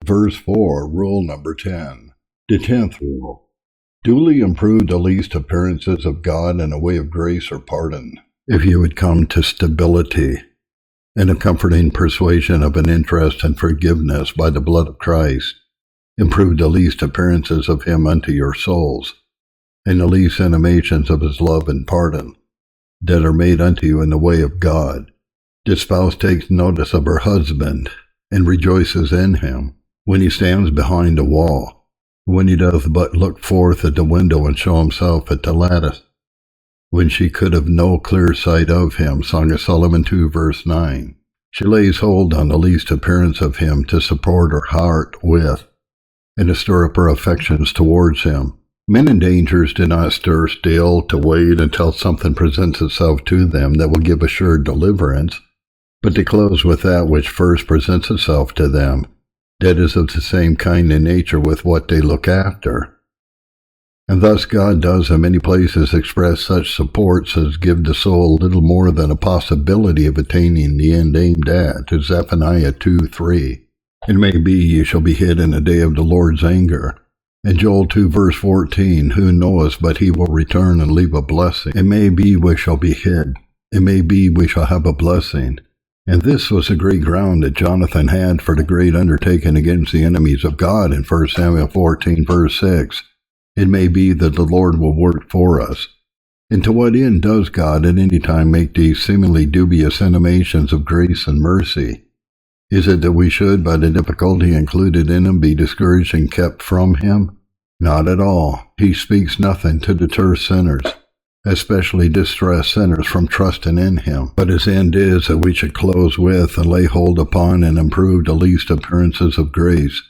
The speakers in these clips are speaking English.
Verse 4, rule number 10. The 10th rule. Duly improve the least appearances of God in a way of grace or pardon, if you would come to stability and a comforting persuasion of an interest and forgiveness by the blood of Christ. Improve the least appearances of him unto your souls, and the least intimations of his love and pardon, that are made unto you in the way of God. The spouse takes notice of her husband, and rejoices in him, when he stands behind a wall, when he doth but look forth at the window and show himself at the lattice, when she could have no clear sight of him. Song of Solomon 2, verse 9. She lays hold on the least appearance of him to support her heart with, and to stir up her affections towards him. Men in dangers do not stir still to wait until something presents itself to them that will give assured deliverance, but to close with that which first presents itself to them, that is of the same kind in nature with what they look after. And thus God does in many places express such supports as give the soul little more than a possibility of attaining the end aimed at, to Zephaniah 2:3. It may be ye shall be hid in the day of the Lord's anger. And Joel 2 verse 14, who knoweth but he will return and leave a blessing. It may be we shall be hid. It may be we shall have a blessing. And this was the great ground that Jonathan had for the great undertaking against the enemies of God in 1 Samuel 14 verse 6. It may be that the Lord will work for us. And to what end does God at any time make these seemingly dubious intimations of grace and mercy? Is it that we should, by the difficulty included in them, be discouraged and kept from him? Not at all. He speaks nothing to deter sinners, especially distressed sinners, from trusting in him. But his end is that we should close with and lay hold upon and improve the least appearances of grace,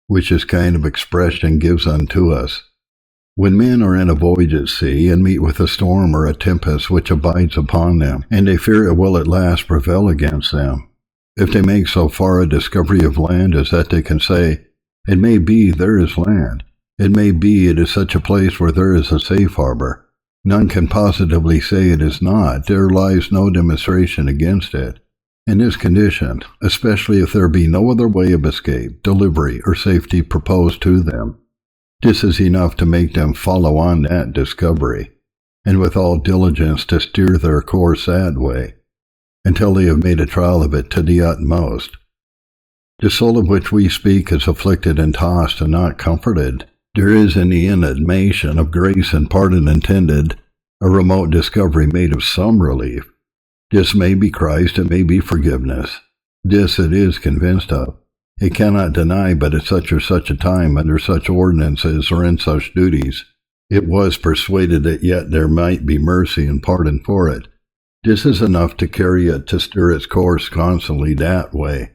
which this kind of expression gives unto us. When men are in a voyage at sea, and meet with a storm or a tempest which abides upon them, and they fear it will at last prevail against them, if they make so far a discovery of land as that they can say, it may be there is land, it may be it is such a place where there is a safe harbour, none can positively say it is not, there lies no demonstration against it. In this condition, especially if there be no other way of escape, delivery, or safety proposed to them, this is enough to make them follow on that discovery, and with all diligence to steer their course that way, until they have made a trial of it to the utmost. The soul of which we speak is afflicted and tossed and not comforted. There is in the intimation of grace and pardon intended a remote discovery made of some relief. This may be Christ, it may be forgiveness. This it is convinced of. It cannot deny but at such or such a time, under such ordinances or in such duties, it was persuaded that yet there might be mercy and pardon for it. This is enough to carry it to steer its course constantly that way,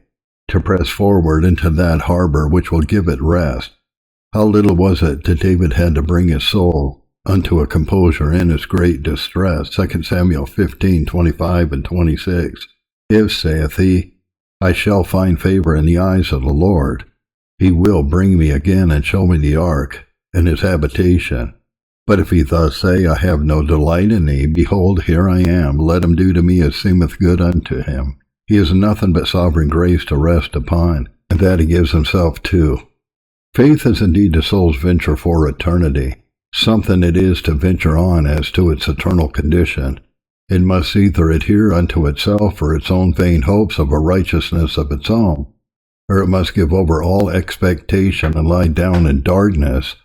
to press forward into that harbour which will give it rest. How little was it that David had to bring his soul unto a composure in his great distress, 2 Samuel 15:25 and 26. If, saith he, I shall find favour in the eyes of the Lord, he will bring me again and show me the ark and his habitation. But if he thus say, I have no delight in thee, behold, here I am, let him do to me as seemeth good unto him. He is nothing but sovereign grace to rest upon, and that he gives himself to. Faith is indeed the soul's venture for eternity, something it is to venture on as to its eternal condition. It must either adhere unto itself for its own vain hopes of a righteousness of its own, or it must give over all expectation and lie down in darkness,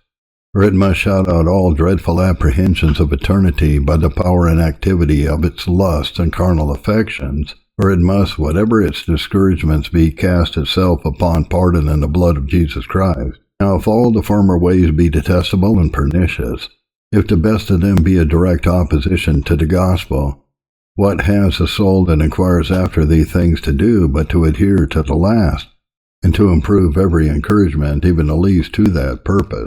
or it must shout out all dreadful apprehensions of eternity by the power and activity of its lusts and carnal affections, or it must, whatever its discouragements be, cast itself upon pardon and the blood of Jesus Christ. Now if all the former ways be detestable and pernicious, if the best of them be a direct opposition to the gospel, what has the soul that inquires after these things to do but to adhere to the last, and to improve every encouragement, even the least, to that purpose?